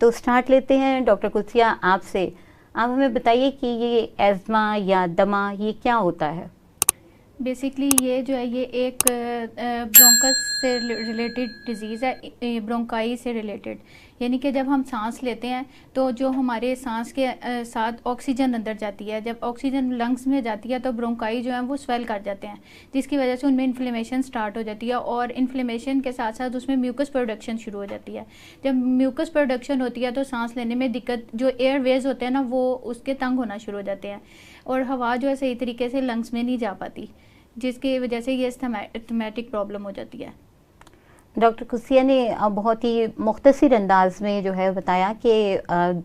तो स्टार्ट लेते हैं डॉक्टर कुदसिया आपसे। आप हमें बताइए कि ये एज़मा या दमा ये क्या होता है? बेसिकली ये जो है ये एक ब्रोंकस से रिलेटेड डिजीज़ है, ब्रोंकाई से रिलेटेड। यानी कि जब हम सांस लेते हैं तो जो हमारे सांस के साथ ऑक्सीजन अंदर जाती है, जब ऑक्सीजन लंग्स में जाती है तो ब्रोंकाई जो है वो स्वेल कर जाते हैं, जिसकी वजह से उनमें इन्फ्लेमेशन स्टार्ट हो जाती है और इन्फ्लेमेशन के साथ साथ उसमें म्यूकस प्रोडक्शन शुरू हो जाती है। जब म्यूकस प्रोडक्शन होती है तो सांस लेने में दिक्कत, जो एयरवेज होते हैं ना वो उसके तंग होना शुरू हो जाते हैं और हवा जो है सही तरीके से लंग्स में नहीं जा पाती, जिसकी वजह से ये अस्थमैटिक प्रॉब्लम हो जाती है। डॉक्टर कुदसिया ने बहुत ही मुख्तसर अंदाज में जो है बताया कि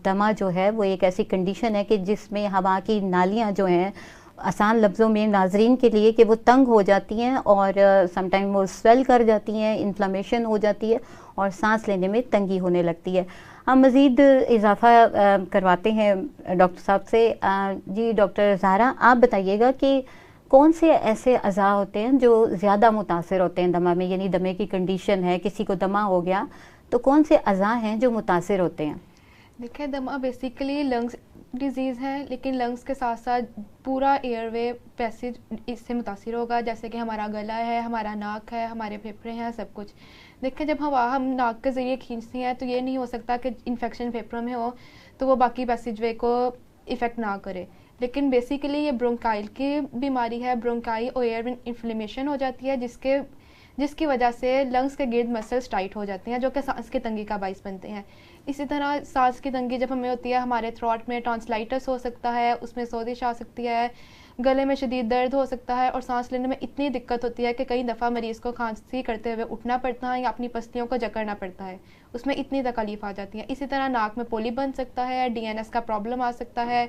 दमा जो है वो एक ऐसी कंडीशन है कि जिसमें हवा की नालियाँ जो हैं, आसान लफ्ज़ों में नाजरीन के लिए, कि वो तंग हो जाती हैं और समटाइम वो स्वेल कर जाती हैं, इन्फ्लेमेशन हो जाती है और सांस लेने में तंगी होने लगती है। हम मज़ीद इजाफ़ा करवाते हैं डॉक्टर साहब से। जी डॉक्टर ज़हरा, आप बताइएगा कि कौन से ऐसे अज़ा होते हैं जो ज़्यादा मुतासिर होते हैं दमा में, यानी दमे की कंडीशन है, किसी को दमा हो गया तो कौन से अज़ा हैं जो मुतासिर होते हैं? देखिए, दमा बेसिकली लंग्स डिजीज़ है, लेकिन लंग्स के साथ साथ पूरा एयरवे पैसेज इससे मुतासिर होगा, जैसे कि हमारा गला है, हमारा नाक है, हमारे फेफड़े हैं, सब कुछ। देखिए, जब हवा हम नाक के ज़रिए खींचते हैं तो ये नहीं हो सकता कि इन्फेक्शन फेफड़ों में हो तो वो बाकी पैसेज वे को इफ़ेक्ट ना करे, लेकिन बेसिकली ये ब्रोंकाइल की बीमारी है। ब्रोंकाई और एयर इन्फ्लेमेशन हो जाती है जिसकी वजह से लंग्स के गिर्द मसल्स टाइट हो जाते हैं, जो कि सांस की तंगी का बाइस बनते हैं। इसी तरह सांस की तंगी जब हमें होती है, हमारे थ्रोट में टॉन्सिलाइटिस हो सकता है, उसमें सोजिश आ सकती है, गले में शदीद दर्द हो सकता है और सांस लेने में इतनी दिक्कत होती है कि कई दफ़ा मरीज़ को खांसी करते हुए उठना पड़ता है या अपनी पसलियों को जकड़ना पड़ता है, उसमें इतनी तकलीफ आ जाती है। इसी तरह नाक में पोली बन सकता है, DNS का प्रॉब्लम आ सकता है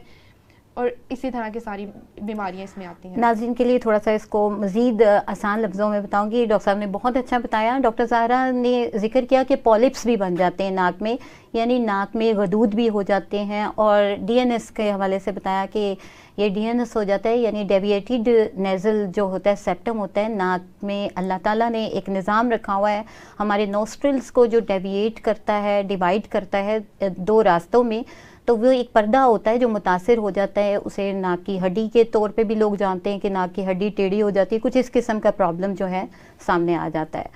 और इसी तरह की सारी बीमारियां इसमें आती हैं। नाज़रीन के लिए थोड़ा सा इसको मज़ीद आसान लफ्ज़ों में बताऊंगी। डॉक्टर साहब ने बहुत अच्छा बताया। डॉक्टर ज़हरा ने जिक्र किया कि पॉलिप्स भी बन जाते हैं नाक में, यानी नाक में गदूद भी हो जाते हैं, और DNS के हवाले से बताया कि ये DNS हो जाता है, यानी डेविएटेड नेज़ल जो होता है, सेप्टम होता है नाक में। अल्लाह ताला ने एक निज़ाम रखा हुआ है हमारे नोस्ट्रिल्स को जो डेविएट करता है, डिवाइड करता है दो रास्तों में, तो वो एक पर्दा होता है जो मुतासिर हो जाता है। उसे नाक की हड्डी के तौर पे भी लोग जानते हैं कि नाक की हड्डी टेढ़ी हो जाती है, कुछ इस किस्म का प्रॉब्लम जो है सामने आ जाता है।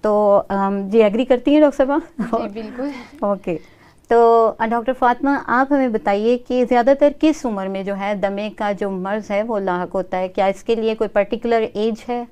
तो जी एग्री करती हैं डॉक्टर साहब? जी बिल्कुल। ओके, तो डॉक्टर फातिमा, आप हमें बताइए कि ज़्यादातर किस उम्र में जो है दमे का जो मर्ज़ है वो लाहक होता है? क्या इसके लिए कोई पर्टिकुलर एज है?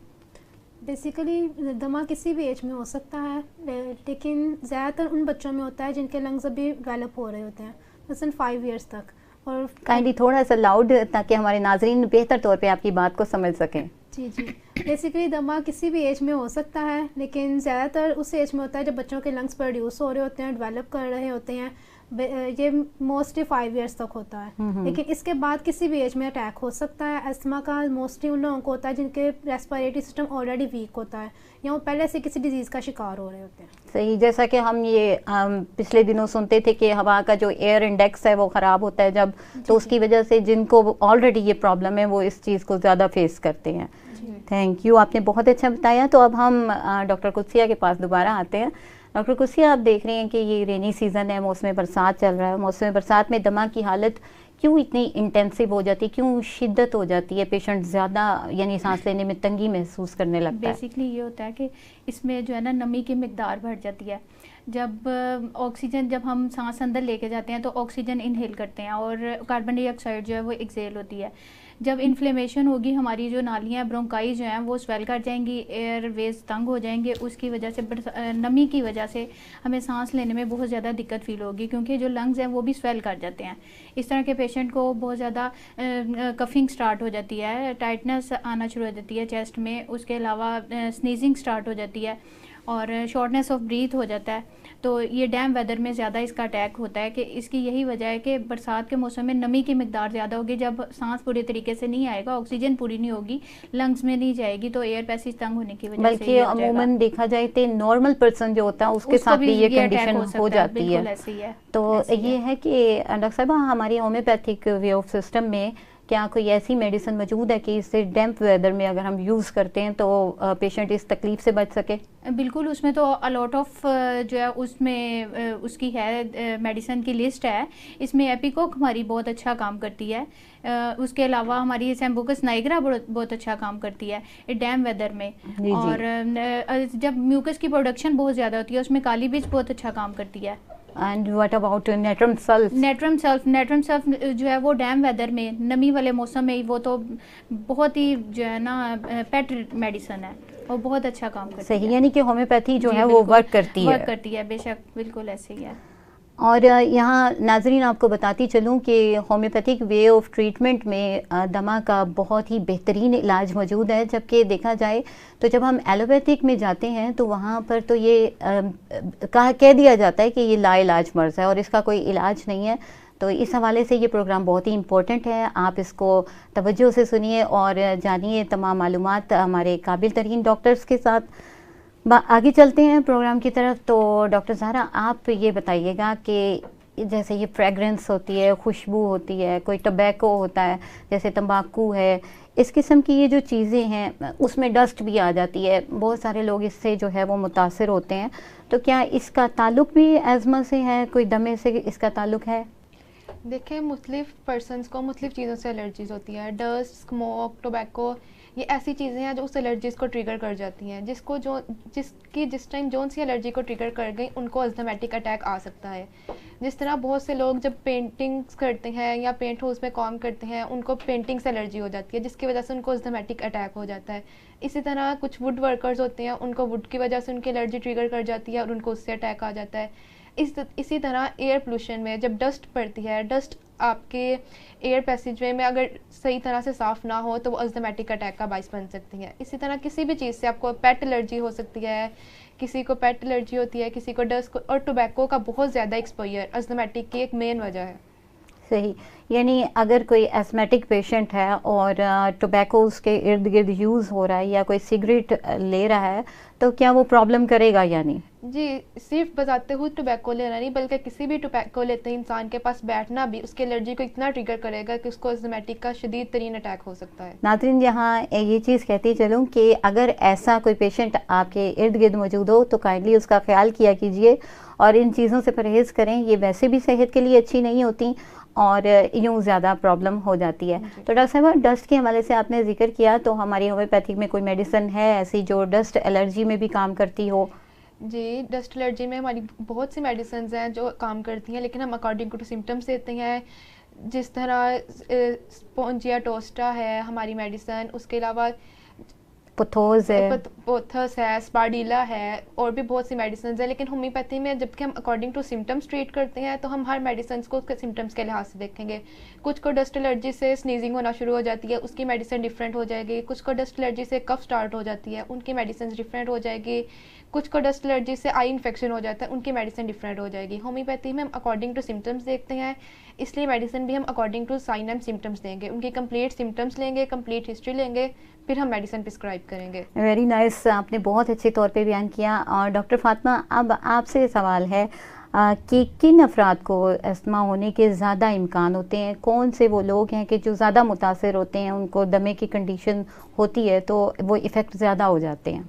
बेसिकली दमा किसी भी एज में हो सकता है, लेकिन ज़्यादातर उन बच्चों में होता है जिनके लंग्स अभी डेवलप हो रहे होते हैं, मसलन 5 ईयर्स तक। और काइंडली थोड़ा सा लाउड, ताकि हमारे नाजरीन बेहतर तौर पे आपकी बात को समझ सकें। जी जी, बेसिकली दमा किसी भी एज में हो सकता है, लेकिन ज़्यादातर उस एज में होता है जब बच्चों के लंग्स प्रोड्यूस हो रहे होते हैं, डेवलप कर रहे होते हैं। ये मोस्टली 5 ईयर्स तक होता है, लेकिन इसके बाद किसी भी एज में अटैक हो सकता है। अस्थमा का मोस्टली उन लोगों को होता है जिनके रेस्पिरेटरी सिस्टम ऑलरेडी वीक होता है या वो पहले से किसी डिजीज़ का शिकार हो रहे होते हैं। सही, जैसा कि हम ये पिछले दिनों सुनते थे कि हवा का जो एयर इंडेक्स है वो ख़राब होता है जब, तो उसकी वजह से जिनको ऑलरेडी ये प्रॉब्लम है वो इस चीज़ को ज़्यादा फेस करते हैं। थैंक यू, आपने बहुत अच्छा बताया। तो अब हम डॉक्टर कुदसिया के पास दोबारा आते हैं। डॉक्टर कुदसिया, आप देख रहे हैं कि ये रेनी सीज़न है, मौसम बरसात चल रहा है। मौसम बरसात में दमा की हालत क्यों इतनी इंटेंसिव हो जाती है, क्यों शिद्दत हो जाती है, पेशेंट ज़्यादा यानी सांस लेने में तंगी महसूस करने लगता है? बेसिकली ये होता है कि इसमें जो है ना नमी की मिकदार बढ़ जाती है। जब ऑक्सीजन, जब हम सांस अंदर लेके जाते हैं तो ऑक्सीजन इनहेल करते हैं और कार्बन डाइऑक्साइड जो है वो एक्सेल होती है। जब इन्फ्लेमेशन होगी, हमारी जो नालियाँ ब्रोंकाई जो हैं वो स्वेल कर जाएंगी, एयर वेज तंग हो जाएंगे, उसकी वजह से नमी की वजह से हमें सांस लेने में बहुत ज़्यादा दिक्कत फील होगी, क्योंकि जो लंग्स हैं वो भी स्वेल कर जाते हैं। इस तरह के पेशेंट को बहुत ज़्यादा कफिंग स्टार्ट हो जाती है, टाइटनेस आना शुरू हो जाती है चेस्ट में, उसके अलावा स्नीजिंग स्टार्ट हो जाती है और शॉर्टनेस ऑफ ब्रीथ हो जाता है। तो ये डैम वेदर में ज़्यादा इसका अटैक होता है कि इसकी यही वजह है कि बरसात के मौसम में नमी की मिकदार ज़्यादा होगी। जब सांस पूरे तरीके से नहीं आएगा, ऑक्सीजन पूरी नहीं होगी, लंग्स में नहीं जाएगी, तो एयर पैसेज तंग होने की वजह से बल्कि अमूमन देखा जाए तो नॉर्मल पर्सन जो होता है उसके साथ भी ये कंडीशन हो जाती है। ऐसे ही है। तो ये है कि डॉक्टर साहब, हमारी होम्योपैथिक वे ऑफ सिस्टम में क्या कोई ऐसी मेडिसिन मौजूद है कि इसे डैम्प वेदर में अगर हम यूज़ करते हैं तो पेशेंट इस तकलीफ से बच सके? बिल्कुल, उसमें तो अलॉट ऑफ जो है उसमें उसकी है मेडिसिन की लिस्ट है। इसमें एपिकोक हमारी बहुत अच्छा काम करती है। उसके अलावा हमारी सैम्बुकस नाइग्रा बहुत अच्छा काम करती है डैम वेदर में। जी। और जब म्यूकस की प्रोडक्शन बहुत ज़्यादा होती है उसमें काली मिर्च बहुत अच्छा काम करती है। And what about natrum sulph? Natrum sulph जो है वो डैम वेदर में, नमी वाले मौसम में वो तो बहुत ही जो है ना पेट मेडिसिन है और बहुत अच्छा काम करती है। सही, यानी कि होम्योपैथी जो जी, है वो बिल्कुल, वर्क करती है। बेशक, बिल्कुल ऐसे ही है। और यहाँ नाजरीन आपको बताती चलूँ कि होम्योपैथिक वे ऑफ ट्रीटमेंट में दमा का बहुत ही बेहतरीन इलाज मौजूद है, जबकि देखा जाए तो जब हम एलोपैथिक में जाते हैं तो वहाँ पर तो ये कह दिया जाता है कि ये लाइलाज मर्ज़ है और इसका कोई इलाज नहीं है। तो इस हवाले से ये प्रोग्राम बहुत ही इम्पोर्टेंट है, आप इसको तवज्जो से सुनिए और जानिए तमाम मालूमात हमारे काबिल तरीन डॉक्टर्स के साथ। आगे चलते हैं प्रोग्राम की तरफ। तो डॉक्टर ज़हरा, आप ये बताइएगा कि जैसे ये फ्रेगरेंस होती है, खुशबू होती है, कोई टबैको होता है जैसे तंबाकू है, इस किस्म की ये जो चीज़ें हैं उसमें डस्ट भी आ जाती है, बहुत सारे लोग इससे जो है वो मुतासिर होते हैं। तो क्या इसका ताल्लुक भी एज़मा से है, कोई दमे से इसका ताल्लुक है? देखिए, मुख्तलिफ पर्सनस को मुख्तलिफ चीज़ों से एलर्जीज़ होती है। डस्ट, स्मोक, टोबैको, ये ऐसी चीज़ें हैं जो उस एलर्जीज़ को ट्रिगर कर जाती हैं, जिस टाइम जोन सी एलर्जी को ट्रिगर कर गई उनको अस्थमैटिक अटैक आ सकता है। जिस तरह बहुत से लोग जब पेंटिंग्स करते हैं या पेंट हाउस में काम करते हैं उनको पेंटिंग से एलर्जी हो जाती है, जिसकी वजह से उनको अस्थमैटिक अटैक हो जाता है। इसी तरह कुछ वुड वर्कर्स होते हैं, उनको वुड की वजह से उनकी एलर्जी ट्रिगर कर जाती है और उनको उससे अटैक आ जाता है। इसी तरह एयर पोल्यूशन में जब डस्ट पड़ती है, डस्ट आपके एयर पैसेजवे में अगर सही तरह से साफ़ ना हो तो वो अस्थमैटिक अटैक का बाइस बन सकती है। इसी तरह किसी भी चीज़ से आपको पेट एलर्जी हो सकती है, किसी को पेट एलर्जी होती है, किसी को डस्ट और टोबैको का बहुत ज़्यादा एक्सपोजर अस्थमैटिक की एक मेन वजह है। सही, यानी अगर कोई एस्थमेटिक पेशेंट है और टोबैको उसके इर्द गिर्द यूज़ हो रहा है या कोई सिगरेट ले रहा है तो क्या वो प्रॉब्लम करेगा या नहीं? जी, सिर्फ बजाते हुए टोबैको लेना नहीं बल्कि किसी भी टोबैको लेते इंसान के पास बैठना भी उसके एलर्जी को इतना ट्रिगर करेगा कि उसको अस्थमैटिक का शदीद तरीन अटैक हो सकता है। नाज़रीन, यहाँ ये चीज़ कहती चलूँ कि अगर ऐसा कोई पेशेंट आपके इर्द गिर्द मौजूद हो तो काइंडली उसका ख्याल किया कीजिए और इन चीज़ों से परहेज़ करें। ये वैसे भी सेहत के लिए अच्छी नहीं होती और यूँ ज़्यादा प्रॉब्लम हो जाती है। तो डॉक्टर साहब, डस्ट के हवाले से आपने जिक्र किया, तो हमारी होम्योपैथिक में कोई मेडिसिन है ऐसी जो डस्ट एलर्जी में भी काम करती हो? जी, डस्ट एलर्जी में हमारी बहुत सी मेडिसिन हैं जो काम करती हैं, लेकिन हम अकॉर्डिंग टू सिम्टम्स देते हैं। जिस तरह स्पोंजिया टोस्टा है हमारी मेडिसिन, उसके अलावा पोथोस है, स्पार्डिला है और भी बहुत सी मेडिसिन है। लेकिन होम्योपैथी में जबकि हम अकॉर्डिंग टू सिम्टम्स ट्रीट करते हैं तो हम हर मेडिसिन को उसके सिम्टम्स के लिहाज से देखेंगे। कुछ को डस्ट एलर्जी से स्नीजिंग होना शुरू हो जाती है, उसकी मेडिसिन डिफरेंट हो जाएगी। कुछ को डस्ट एलर्जी से कफ स्टार्ट हो जाती है, उनकी मेडिसिन डिफरेंट हो जाएगी। कुछ को डस्ट एलर्जी से आई इन्फेक्शन हो जाता है, उनकी मेडिसिन डिफरेंट हो जाएगी। होम्योपैथी में हम अकॉर्डिंग टू सिम्टम्स देखते हैं, इसलिए मेडिसिन भी हम according to sign and symptoms देंगे। उनकी कंप्लीट सिम्टम्स लेंगे, कंप्लीट हिस्ट्री लेंगे, फिर हम मेडिसिन प्रिस्क्राइब करेंगे। वेरी नाइस, आपने बहुत अच्छे तौर पे बयान किया। और डॉक्टर फातिमा, अब आपसे सवाल है कि किन अफराद को अस्थमा होने के ज़्यादा इम्कान होते हैं? कौन से वो लोग हैं कि जो ज़्यादा मुतासिर होते हैं, उनको दमे की कंडीशन होती है तो वो इफ़ेक्ट ज़्यादा हो जाते हैं?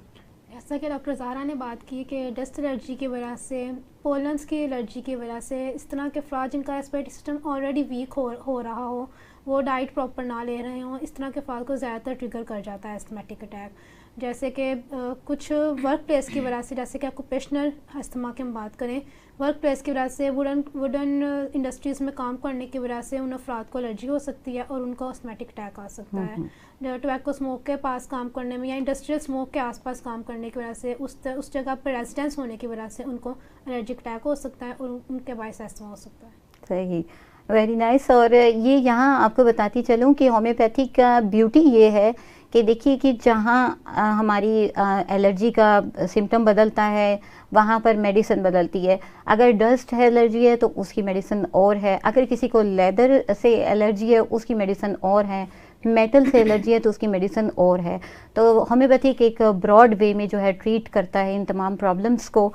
जैसा कि डॉक्टर ज़हरा ने बात की कि डस्ट एलर्जी की वजह से, पोलन्स की एलर्जी की वजह से इस तरह के अफराद जिनका रेस्पिरेटरी सिस्टम ऑलरेडी वीक हो रहा हो, वो डाइट प्रॉपर ना ले रहे हों, इस तरह के अफराद को ज़्यादातर ट्रिगर कर जाता है अस्थमैटिक अटैक। जैसे कि कुछ वर्क प्लेस की वजह से, जैसे कि ऑक्यूपेशनल अस्थमा की हम बात करें, वर्क प्लेस की वजह से वुडन इंडस्ट्रीज़ में काम करने की वजह से उन अफराद को एलर्जी हो सकती है और उनको अस्थमैटिक अटैक आ सकता है। टोबैको स्मोक के पास काम करने में या इंडस्ट्रियल स्मोक के आसपास काम करने की वजह से उस जगह पर रेजिडेंस होने की वजह से उनको एलर्जिक अटैक हो सकता है और उनके बायस अस्थमा हो सकता है। सही, वेरी नाइस। और ये यहाँ आपको बताती चलूँ कि होम्योपैथिक का ब्यूटी ये है कि देखिए कि जहाँ हमारी एलर्जी का सिम्टम बदलता है वहाँ पर मेडिसिन बदलती है। अगर डस्ट है एलर्जी है तो उसकी मेडिसिन और है, अगर किसी को लेदर से एलर्जी है उसकी मेडिसिन और है, मेटल से एलर्जी है तो उसकी मेडिसिन और है। तो होम्योपैथिक एक ब्रॉड वे में जो है ट्रीट करता है इन तमाम प्रॉब्लम्स को।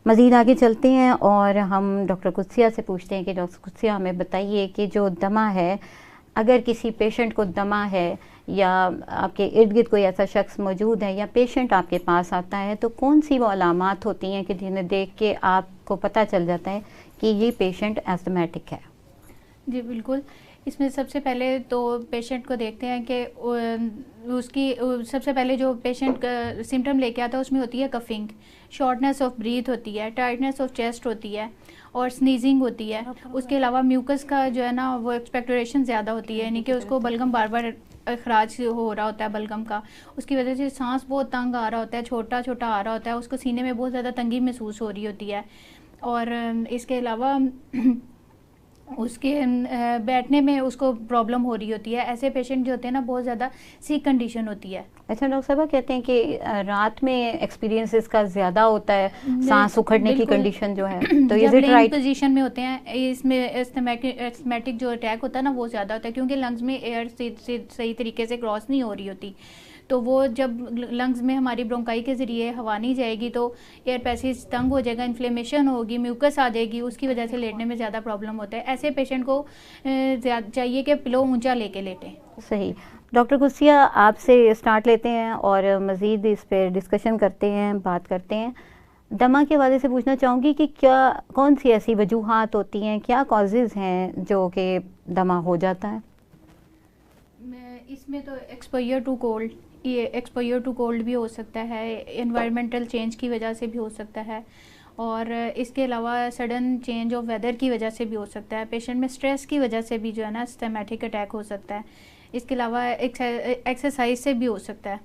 मज़ीद आगे चलते हैं और हम डॉक्टर कुदसिया से पूछते हैं कि डॉक्टर कुदसिया, हमें बताइए कि जो दमा है अगर किसी पेशेंट को दमा है या आपके इर्द गिर्द कोई ऐसा शख्स मौजूद है या पेशेंट आपके पास आता है, तो कौन सी वो अलामात होती हैं कि जिन्हें देख के आपको पता चल जाता है कि ये पेशेंट एस्थमेटिक है? जी बिल्कुल, इसमें सबसे पहले तो पेशेंट को देखते हैं कि उसकी सबसे पहले जो पेशेंट का सिम्टम लेके आता है उसमें होती है कफिंग, शॉर्टनेस ऑफ ब्रीथ होती है, टाइटनेस ऑफ चेस्ट होती है और स्नीजिंग होती है। उसके अलावा म्यूकस का जो है ना वो एक्सपेक्टोरेशन ज़्यादा होती है, यानी कि उसको बलगम बार बार अखराज हो रहा होता है बलगम का, उसकी वजह से सांस बहुत तंग आ रहा होता है, छोटा छोटा आ रहा होता है, उसको सीने में बहुत ज़्यादा तंगी महसूस हो रही होती है। और इसके अलावा उसके बैठने में उसको प्रॉब्लम हो रही होती है। ऐसे पेशेंट जो होते हैं ना बहुत ज़्यादा सिक कंडीशन होती है। अच्छा डॉक्टर साहब, कहते हैं कि रात में एक्सपीरियंस इसका ज़्यादा होता है, सांस उखड़ने की कंडीशन जो है, तो ये राइट पोजीशन में होते हैं इसमें एस्थमेटिक जो अटैक होता है ना वो ज़्यादा होता है, क्योंकि लंग्स में एयर सही तरीके से क्रॉस नहीं हो रही होती। तो वो जब लंग्स में हमारी ब्रोंकाई के ज़रिए हवा नहीं जाएगी तो एयर पैसेज तंग हो जाएगा, इन्फ्लेमेशन होगी, म्यूकस आ जाएगी, उसकी वजह से लेटने में ज़्यादा प्रॉब्लम होता है। ऐसे पेशेंट को चाहिए कि पिलो ऊंचा लेके लेटें। सही। डॉक्टर गुस्सिया, आपसे स्टार्ट लेते हैं और मज़ीद इस पर डिस्कशन करते हैं, बात करते हैं। दमा के हवाले से पूछना चाहूँगी कि कौन सी ऐसी वजूहात होती हैं, क्या कॉजेज़ हैं जो कि दमा हो जाता है? इसमें तो एक्सपोजर टू कोल्ड, ये एक्सपोजर टू कोल्ड भी हो सकता है, एनवायरमेंटल चेंज की वजह से भी हो सकता है, और इसके अलावा सडन चेंज ऑफ वेदर की वजह से भी हो सकता है। पेशेंट में स्ट्रेस की वजह से भी जो है ना एस्थमेटिक अटैक हो सकता है। इसके अलावा एक्सरसाइज से भी हो सकता है।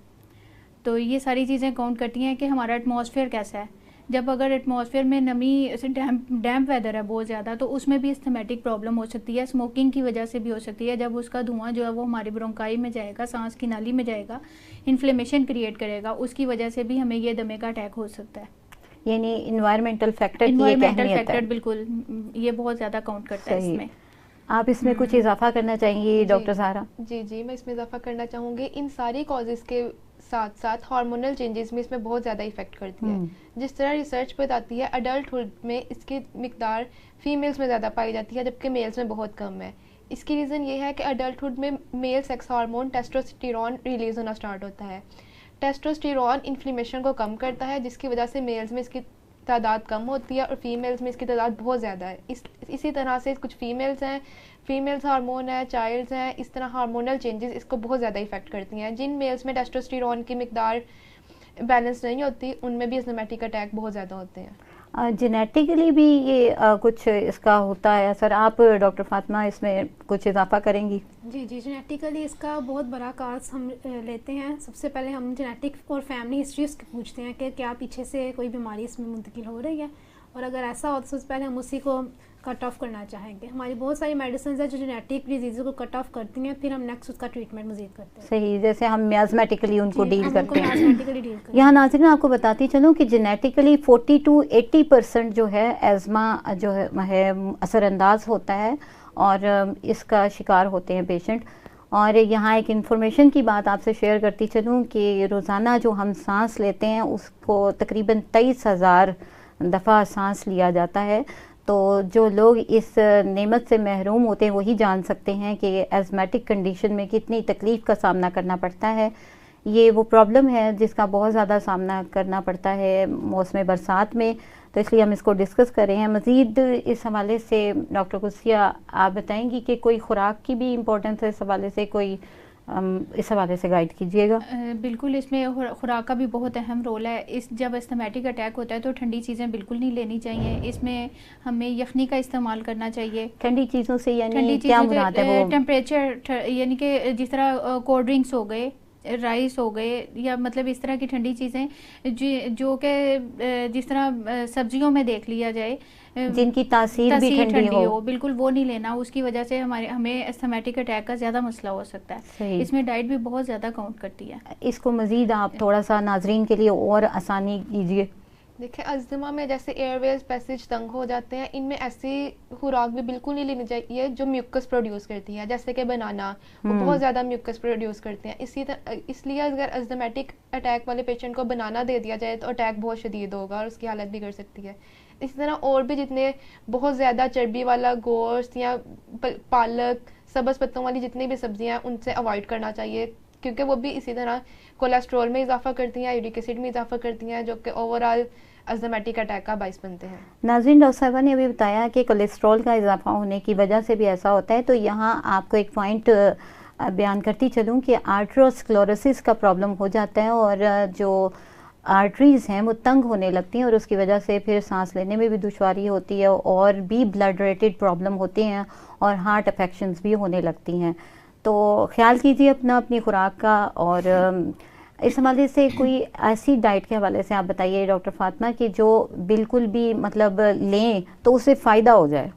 तो ये सारी चीज़ें काउंट करती हैं कि हमारा एटमॉस्फेयर कैसा है। जब अगर एटमॉस्फेयर में नमी डैम्प वेदर है बहुत ज़्यादा, तो उसमें भी एस्थमेटिक प्रॉब्लम हो सकती है। स्मोकिंग की वजह से भी हो सकती है। जब उसका धुआं जो है वो हमारी ब्रोंकाई में जाएगा, सांस की नाली में जाएगा, इन्फ्लेमेशन क्रिएट करेगा, उसकी वजह से भी हमें ये दमे का अटैक हो सकता है। यानी इन्वायरमेंटल फैक्टर बिल्कुल, ये बहुत ज़्यादा काउंट करता है इसमें। आप इसमें कुछ इजाफा करना चाहेंगी डॉक्टर ज़हरा? जी, मैं इसमें इजाफा करना चाहूँगी। इन सारी कॉजेज़ के साथ साथ हार्मोनल चेंजेस में इसमें बहुत ज़्यादा इफेक्ट करती है। जिस तरह रिसर्च बताती है, अडल्टहुड में इसकी मिकदार फीमेल्स में ज़्यादा पाई जाती है जबकि मेल्स में बहुत कम है। इसकी रीज़न ये है कि अडल्टहुड में male sex hormone testosterone release होना स्टार्ट होता है। टेस्टोस्टेरोन इन्फ्लेमेशन को कम करता है, जिसकी वजह से मेल्स में इसकी तादाद कम होती है और फीमेल्स में इसकी तादाद बहुत ज़्यादा है। इसी तरह से कुछ फीमेल्स हार्मोन है, चाइल्ड्स हैं, इस तरह हार्मोनल चेंजेस इसको बहुत ज़्यादा इफेक्ट करती हैं। जिन मेल्स में टेस्टोस्टेरोन की मिकदार बैलेंस नहीं होती उनमें भी एस्थमेटिक अटैक बहुत ज़्यादा होते हैं। जेनेटिकली भी ये कुछ इसका होता है असर? आप डॉक्टर फातिमा इसमें कुछ इजाफा करेंगी? जी, जेनेटिकली इसका बहुत बड़ा काज हम लेते हैं। सबसे पहले हम जेनेटिक और फैमिली हिस्ट्री उसकी पूछते हैं कि क्या पीछे से कोई बीमारी इसमें मुंतकिल हो रही है, और अगर ऐसा हो तो सबसे पहले हम उसी को कट ऑफ करना चाहेंगे। हमारी बहुत सारी मेडिसिन है जो जेनेटिक डिजीज़ को कट ऑफ करती हैं, फिर हम नेक्स्ट उसका ट्रीटमेंट मजीद करते हैं। सही, जैसे हम मियाज़मेटिकली उनको डील करते हैं। यहाँ नाज़रीन आपको बताती चलूँ कि जेनेटिकली 40 to 80% जो है एज़मा जो है असरअंदाज होता है और इसका शिकार होते हैं पेशेंट। और यहाँ एक इन्फॉर्मेशन की बात आपसे शेयर करती चलूँ कि रोज़ाना जो हम सांस लेते हैं उसको तकरीबन 23,000 दफ़ा सांस लिया जाता है। तो जो लोग इस नेमत से महरूम होते हैं वही जान सकते हैं कि एस्थमेटिक कंडीशन में कितनी तकलीफ़ का सामना करना पड़ता है। ये वो प्रॉब्लम है जिसका बहुत ज़्यादा सामना करना पड़ता है मौसम बरसात में, तो इसलिए हम इसको डिस्कस कर रहे हैं। मज़ीद इस हवाले से डॉक्टर गुस्सिया आप बताएंगी कि कोई खुराक की भी इम्पोर्टेंस है इस हवाले से, कोई इस हवाले से गाइड कीजिएगा। बिल्कुल, इसमें खुराक का भी बहुत अहम रोल है। जब एस्थमेटिक अटैक होता है तो ठंडी चीज़ें बिल्कुल नहीं लेनी चाहिए। इसमें हमें यखनी का इस्तेमाल करना चाहिए। ठंडी चीज़ों से यानी क्या मुराद है? वो टेम्परेचर, यानी कि जिस तरह कोल्ड ड्रिंक्स हो गए, राइस हो गए, या मतलब इस तरह की ठंडी चीज़ें जो कि जिस तरह सब्जियों में देख लिया जाए जिनकी तासीर भी ठंडी हो, बिल्कुल वो नहीं लेना। उसकी वजह से हमें एस्थमेटिक अटैक का ज़्यादा मसला हो सकता है। इसमें डाइट भी बहुत ज़्यादा काउंट करती है। इसको मज़ीद आप थोड़ा सा नाजरीन के लिए और आसानी कीजिए। देखिए, अस्थमा में जैसे एयरवेज पैसेज तंग हो जाते हैं, इनमें ऐसी खुराक भी बिल्कुल नहीं लेनी चाहिए जो म्यूकस प्रोड्यूस करती है, जैसे कि बनाना, वो बहुत ज़्यादा म्यूकस प्रोड्यूस करते हैं। इसलिए अगर अस्थमेटिक अटैक वाले पेशेंट को बनाना दे दिया जाए तो अटैक बहुत शदीद होगा और उसकी हालत बिगड़ सकती है। इसी तरह और भी जितने बहुत ज़्यादा चर्बी वाला गोश्त या पालक, सब्ज़ पत्तों वाली जितनी भी सब्जियां हैं उनसे अवॉइड करना चाहिए, क्योंकि वो भी इसी तरह कोलेस्ट्रॉल में इजाफा करती हैं, यूरिक एसिड में इजाफा करती हैं, जो कि ओवरऑल अस्थमेटिक अटैक का बाइस बनते हैं। नाज़रीन, डॉक्टर साहबा ने अभी बताया कि कोलेस्ट्रॉल का इजाफा होने की वजह से भी ऐसा होता है। तो यहाँ आपको एक पॉइंट बयान करती चलूँ कि आर्टरोस्क्लेरोसिस का प्रॉब्लम हो जाता है और जो आर्टरीज़ हैं वो तंग होने लगती हैं और उसकी वजह से फिर सांस लेने में भी दुश्वारी होती है और भी ब्लड रिलेटेड प्रॉब्लम होती हैं और हार्ट अफेक्शंस भी होने लगती हैं। तो ख्याल कीजिए अपना, अपनी खुराक का। और इस हवाले से कोई ऐसी डाइट के हवाले से आप बताइए डॉक्टर फातिमा कि जो बिल्कुल भी मतलब लें तो उससे फ़ायदा हो जाए।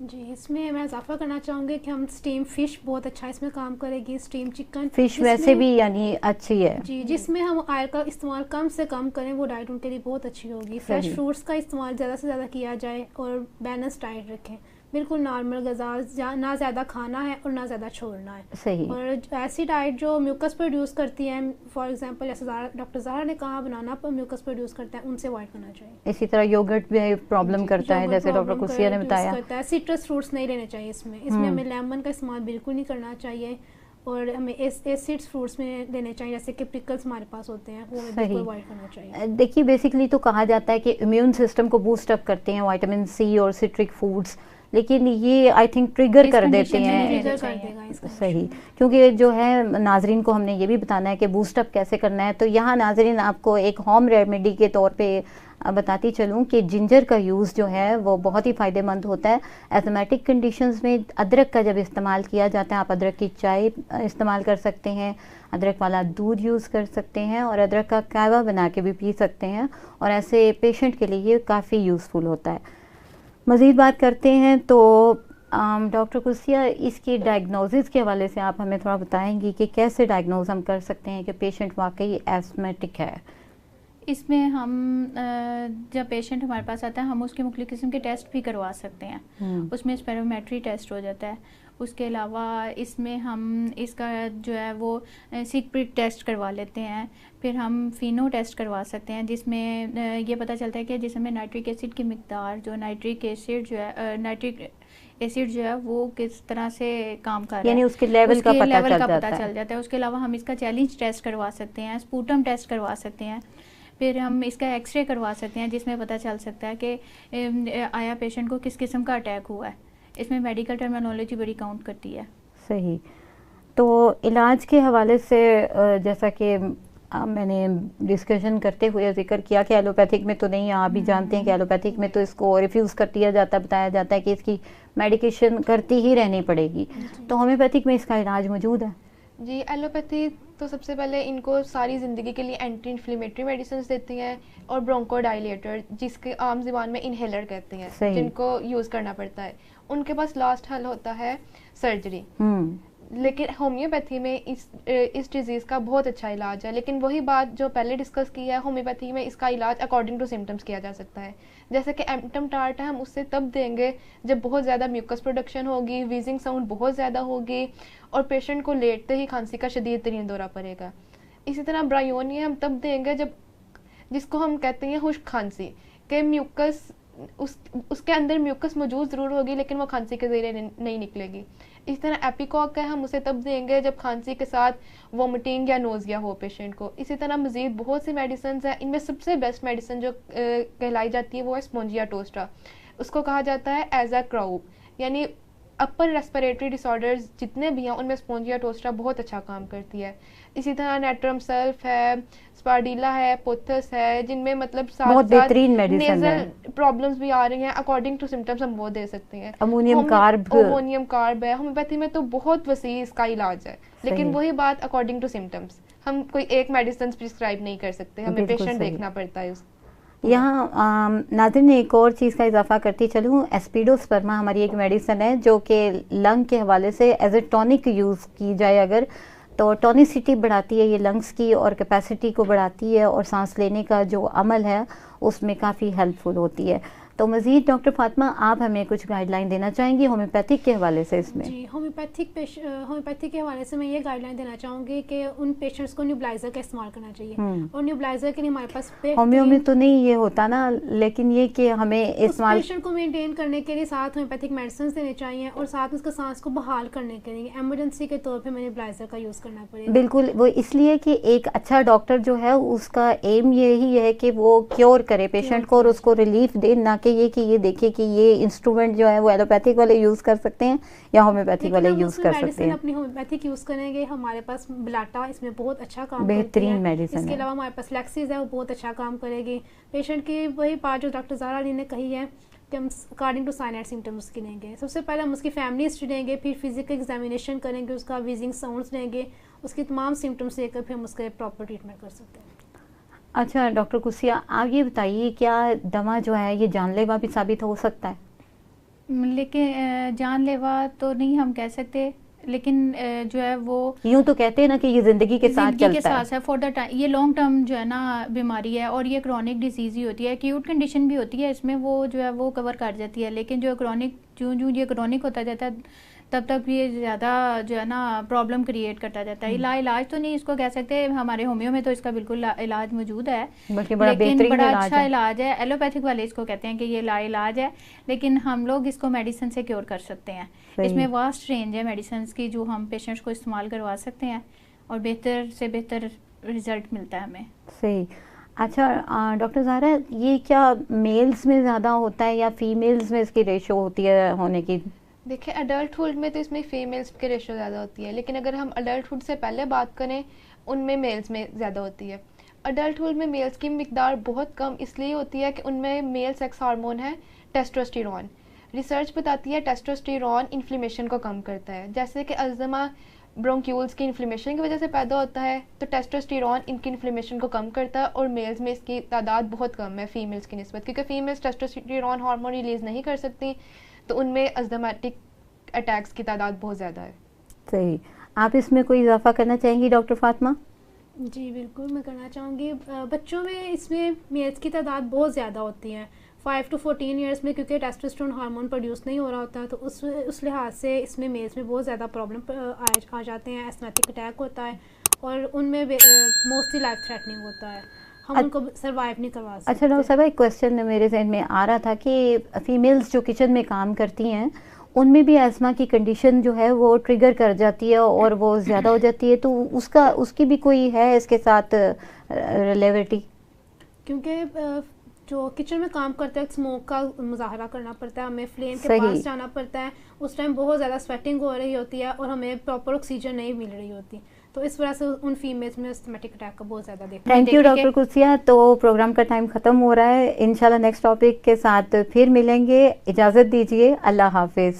जी, इसमें मैं इजाफा करना चाहूँगी कि हम स्टीम फ़िश बहुत अच्छा इसमें काम करेगी, स्टीम चिकन फ़िश वैसे भी यानी अच्छी है जी, जिसमें हम ऑयल का इस्तेमाल कम से कम करें वो डाइट उनके लिए बहुत अच्छी होगी। फ्रेश फ्रूट्स का इस्तेमाल ज़्यादा से ज़्यादा किया जाए और बैलेंस डाइट रखें, बिल्कुल नॉर्मल ग़िज़ा, ना ज़्यादा खाना है और ना ज़्यादा छोड़ना है। सही। और ऐसी डाइट जो म्यूकस प्रोड्यूस करती है, फॉर एग्जांपल जैसे डॉक्टर ज़हरा ने कहा बनाना पर म्यूकस प्रोड्यूस करता है, उनसे अवॉइड करना चाहिए। इसी तरह योगर्ट भी प्रॉब्लम करता है, जैसे डॉक्टर कुसिया ने बताया। सिट्रस फ्रूट्स नहीं लेने चाहिए इसमें हमें लेमन का इस्तेमाल बिल्कुल नहीं करना चाहिए और हमें एसिड्स फ्रूट्स में लेने चाहिए, जैसे कि पिकल्स हमारे पास होते हैं वो बिल्कुल अवॉइड करना चाहिए। देखिए, बेसिकली तो कहा जाता है कि इम्यून सिस्टम को बूस्ट अप करते हैं विटामिन सी और सिट्रिक फूड्स, लेकिन ये आई थिंक ट्रिगर कर देते हैं। सही, क्योंकि जो है नाजरीन को हमने ये भी बताना है कि बूस्ट अप कैसे करना है। तो यहाँ नाजरीन आपको एक होम रेमेडी के तौर पे बताती चलूँ कि जिंजर का यूज़ जो है वो बहुत ही फ़ायदेमंद होता है एस्थमेटिक कंडीशंस में। अदरक का जब इस्तेमाल किया जाता है, आप अदरक की चाय इस्तेमाल कर सकते हैं, अदरक वाला दूध यूज़ कर सकते हैं और अदरक का कहवा बना के भी पी सकते हैं और ऐसे पेशेंट के लिए ये काफ़ी यूज़फुल होता है। मज़ीद बात करते हैं तो डॉक्टर कुसिया, इसकी डायग्नोसिस के हवाले से आप हमें थोड़ा बताएंगी कि कैसे डायग्नोज हम कर सकते हैं कि पेशेंट वाकई एस्थमेटिक है। इसमें हम जब पेशेंट हमारे पास आता है हम उसके मुख्तलिफ किस्म के टेस्ट भी करवा सकते हैं। उसमें स्पेरोमेट्री टेस्ट हो जाता है, उसके अलावा इसमें हम इसका जो है वो सिक प्रिक टेस्ट करवा लेते हैं, फिर हम फिनो टेस्ट करवा सकते हैं जिसमें ये पता चलता है कि जिसमें नाइट्रिक एसिड की मिकदार, जो नाइट्रिक एसिड जो है नाइट्रिक एसिड जो है वो किस तरह से काम कर रहा है, यानी उसके लेवल का पता चल जाता है। उसके अलावा हम इसका चैलेंज टेस्ट करवा सकते हैं, स्पूटम टेस्ट करवा सकते हैं, फिर हम इसका एक्सरे करवा सकते हैं जिसमें पता चल सकता है कि आया पेशेंट को किस किस्म का अटैक हुआ है। इसमें मेडिकल टर्मिनोलॉजी बड़ी काउंट करती है। सही। तो इलाज के हवाले से जैसा कि मैंने डिस्कशन करते हुए जिक्र किया कि एलोपैथिक में तो नहीं, आप भी जानते हैं कि एलोपैथिक में तो इसको रिफ्यूज़ कर दिया जाता है, बताया जाता है कि इसकी मेडिकेशन करती ही रहनी पड़ेगी। तो होम्योपैथिक में इसका इलाज मौजूद है? जी, एलोपैथी तो सबसे पहले इनको सारी ज़िंदगी के लिए एंटी इन्फ्लेमेटरी मेडिसिन देती हैं और ब्रोंकोडाइलेटर, जिसके आम ज़ुबान में इनहेलर कहते हैं, जिनको यूज़ करना पड़ता है। उनके पास लास्ट हल होता है सर्जरी। लेकिन होम्योपैथी में इस डिज़ीज़ का बहुत अच्छा इलाज है। लेकिन वही बात जो पहले डिस्कस की है, होम्योपैथी में इसका इलाज अकॉर्डिंग टू सिम्टम्स किया जा सकता है। जैसे कि एम्पटम टार्ट है, हम उससे तब देंगे जब बहुत ज़्यादा म्यूकस प्रोडक्शन होगी, वीजिंग साउंड बहुत ज़्यादा होगी और पेशेंट को लेटते ही खांसी का शदीद तरीन दौरा पड़ेगा। इसी तरह ब्रायोनिया हम तब देंगे जब, जिसको हम कहते हैं खुश्क खांसी, के म्यूकस उसके अंदर म्यूकस मौजूद ज़रूर होगी लेकिन वो खांसी के ज़रिए नहीं निकलेगी। इस तरह एपिकॉक है, हम उसे तब देंगे जब खांसी के साथ वोमिटिंग या नोज़िया हो पेशेंट को। इसी तरह मज़ीद बहुत सी मेडिसिन हैं। इनमें सबसे बेस्ट मेडिसिन जो कहलाई जाती है वो है स्पोंजिया टोस्टा। उसको कहा जाता है एज अ क्राउब, यानी अपर रेस्पिरेटरी डिसऑर्डर्स जितने भी हैं उनमें स्पोंजिया टोस्टा बहुत अच्छा काम करती है। इसी तरह नेट्रम सल्फ है, स्पार्डिला है, पोथस है, जिनमें मतलब बहुत बेहतरीन मेडिसिन है। प्रॉब्लम्स भी आ रही हैं, अकॉर्डिंग टू सिम्टम्स हम वो दे सकते हैं। अमोनियम कार्ब है। होम्योपैथी में तो बहुत वसी इसका इलाज है, लेकिन वही बात अकॉर्डिंग टू सिम्टम्स, हम कोई एक मेडिसिन प्रिस्क्राइब नहीं कर सकते, हमें पेशेंट देखना पड़ता है। यहाँ नाज़रीन ने एक और चीज़ का इजाफा करती चलूँ, एस्पिडोस्पर्मा हमारी एक मेडिसिन है जो कि लंग के हवाले से एज ए टॉनिक यूज़ की जाए अगर, तो टॉनिसिटी बढ़ाती है ये लंग्स की और कैपेसिटी को बढ़ाती है और सांस लेने का जो अमल है उसमें काफ़ी हेल्पफुल होती है। तो मज़ीद डॉक्टर फातिमा, आप हमें कुछ गाइडलाइन देना चाहेंगी होम्योपैथिक के हवाले से इसमें? जी, होम्योपैथी के हवाले से मैं ये गाइडलाइन देना चाहूँगी कि उन पेशेंट्स को न्यूबलाइज़र का इस्तेमाल करना चाहिए। और न्यूबलाइज़र के लिए हमारे पास होम्यो में तो नहीं ये होता ना, लेकिन ये कि हमें इस्तेमाल पेशेंट को मेंटेन करने के लिए साथ होम्योपैथिक मेडिसिन देने चाहिए और साथ उसका सांस को बहाल करने के लिए एमरजेंसी के तौर पे न्यूबलाइज़र का यूज़ करना पड़ेगा। बिल्कुल, वो इसलिए कि एक अच्छा डॉक्टर जो है उसका एम यही है कि वो क्योर करे पेशेंट को और उसको रिलीफ दे, ना कि ये देखे कि ये इंस्ट्रूमेंट जो है वो एलोपैथिक वाले यूज़ कर सकते हैं या होम्योपैथिक वाले यूज़ कर सकते हैं। अपनी होम्योपैथिक यूज़ करेंगे। हमारे पास ब्लाटा इसमें बहुत अच्छा काम बेहतरीन मेडिसिन है। इसके अलावा हमारे पास लेक्सिस है, वो बहुत अच्छा काम करेगी। पेशेंट की वही बात जो डॉक्टर ज़ारा अली ने कही है कि हम according to sign and symptoms उसकी लेंगे। सबसे पहले हम उसकी फैमिली हिस्ट्री लेंगे, फिर फिजिकल एग्जामिनेशन करेंगे, उसका वीजिंग साउंड्स लेंगे, उसकी तमाम सिम्टम्स लेकर फिर हम उसके प्रॉपर ट्रीटमेंट कर सकते हैं। अच्छा डॉक्टर कुसिया, आप ये बताइए क्या दमा जो है ये जानलेवा भी साबित हो सकता है? लेकिन जानलेवा तो नहीं हम कह सकते, लेकिन जो है वो यूं तो कहते हैं ना कि ये जिंदगी के साथ चलता है फॉर द टाइम। ये लॉन्ग टर्म जो है ना बीमारी है और ये क्रॉनिक डिजीज ही होती है, एक्यूट कंडीशन भी होती है, इसमें वो जो है वो कवर कर जाती है। लेकिन जो क्रॉनिक जो ये क्रॉनिक होता जाता है तब तक ये ज़्यादा जो है ना प्रॉब्लम क्रिएट करता जाता है। इलाज तो नहीं इसको कह सकते, हमारे होम्यो में तो इसका बिल्कुल इलाज मौजूद है, लेकिन बड़ा अच्छा इलाज है। एलोपैथिक वाले इसको कहते हैं कि ये इलाज है, लेकिन हम लोग इसको मेडिसिन से क्योर कर सकते हैं। इसमें वास्ट रेंज है मेडिसिन की जो हम पेशेंट्स को इस्तेमाल करवा सकते हैं और बेहतर से बेहतर रिजल्ट मिलता है हमें। सही। अच्छा डॉक्टर ज़ाहरा, ये क्या मेल्स में ज़्यादा होता है या फीमेल्स में इसकी रेशो होती है होने की? देखिए, अडल्टहुड में तो इसमें फीमेल्स की रेशो ज़्यादा होती है, लेकिन अगर हम अडल्टहुड से पहले बात करें उनमें मेल्स में ज़्यादा होती है। अडल्टहुड में मेल्स की मिकदार बहुत कम इसलिए होती है कि उनमें मेल सेक्स हार्मोन है टेस्टोस्टेरोन। रिसर्च बताती है टेस्टोस्टेरोन इन्फ्लेमेशन को कम करता है। जैसे कि अल्ज़मा ब्रोंक्यूल्स की इन्फ्लेमेशन की वजह से पैदा होता है, तो टेस्टोस्टेरोन इनकी इन्फ्लेमेशन को कम करता है और मेल्स में इसकी तादाद बहुत कम है फीमेल्स की निस्बत, क्योंकि फीमेल्स टेस्टोस्टेरोन हार्मोन रिलीज़ नहीं कर सकती, तो उनमें अस्थमैटिक अटैक्स की तादाद बहुत ज़्यादा है। सही। आप इसमें कोई इजाफा करना चाहेंगी डॉक्टर फातिमा? जी बिल्कुल, मैं करना चाहूँगी। बच्चों में इसमें मेल्स की तादाद बहुत ज़्यादा होती है 5 to 14 ईयर्स में, क्योंकि टेस्टोस्टेरोन हार्मोन प्रोड्यूस नहीं हो रहा होता, तो उस लिहाज से इसमें मेल्स में बहुत ज़्यादा प्रॉब्लम आ जाते हैं। एस्थमैटिक अटैक होता है और उनमें मोस्टली लाइफ थ्रेटनिंग होता है, हम उनको सर्वाइव नहीं करवा सकते। अच्छा डॉक्टर साहब, एक क्वेश्चन मेरे जहन में आ रहा था कि फीमेल्स जो किचन में काम करती हैं उनमें भी अस्थमा की कंडीशन जो है वो ट्रिगर कर जाती है और वो ज़्यादा हो जाती है, तो उसकी भी कोई है इसके साथ रिलेविटी? क्योंकि जो किचन में काम करते हैं स्मोक का मुजाहरा करना पड़ता है, हमें फ्लेम के पास जाना पड़ता है, उस टाइम बहुत ज़्यादा स्वेटिंग हो रही होती है और हमें प्रॉपर ऑक्सीजन नहीं मिल रही होती, तो इस वजह से उन फीमेल्स में अस्थमैटिक अटैक का बहुत ज़्यादा देखा। थैंक यू डॉक्टर कुसिया। तो प्रोग्राम का टाइम ख़त्म हो रहा है, इंशाल्लाह नेक्स्ट टॉपिक के साथ फिर मिलेंगे। इजाज़त दीजिए, अल्लाह हाफिज़।